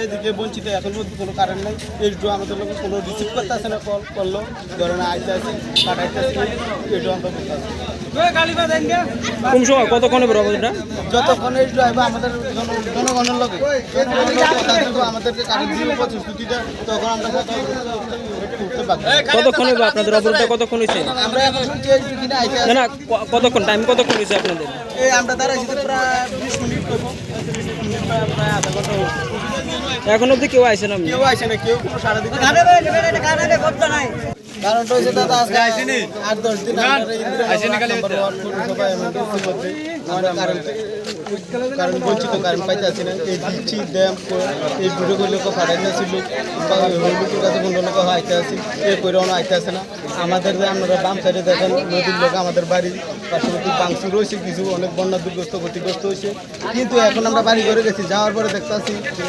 এদিকে বঞ্চিত, এখন পর্যন্ত কোনো কারেন্ট নাই। এইটু আমাদের লোক কোনো রিসিভ করতে আসে না, কল করলো ধরেন আইতে আসে কাটাইতে আসে, এইটু আমরা বলতে আসি। কোন সময় কতক্ষণে বেরোবো এটা? যতক্ষণ এইটু আইবা আমাদের জনগণের লোকে আমাদেরকে কারেন্ট দিলে প্রতিশ্রুতিটা, তখন আমরা করতে পারবো। কতক্ষণ হইব আপনাদের অবরোধটা? কতক্ষণ হয়েছে? আমরা এখন শুনছি এইটু কিনা আইতে না আসে। না, কতক্ষণ টাইম কতক্ষণ হয়েছে আপনাদের? এই আমরা দাঁড়াইছি তো প্রায় 20 মিনিট করবো, 20 মিনিট প্রায় আধা ঘন্টা হলো। এখন অবধি কেউ আইসে না? কেউ আসে না, কেউ কোনো সারা দিকে কারণটা হচ্ছে দাদা আজকে 8-10 দিন কারণ বঞ্চিত, কারণ পাইতে আসি না। এই দিচ্ছি ড্যাম এই ভিডিও লোক ফাটাইতে আসিল, লোকের কাছে কোনো লোক আইতে আসি, এ করে আইতে আসে না। আমাদের যে আপনারা বাম সাইডে দেখেন নদীর লোক আমাদের বাড়ির পার্শ্ববর্তী ভাঙচুর হয়েছে, কিছু অনেক বন্যা দুর্গ্রস্ত ক্ষতিগ্রস্ত হয়েছে, কিন্তু এখন আমরা বাড়ি করে গেছি, যাওয়ার পরে দেখতে আসি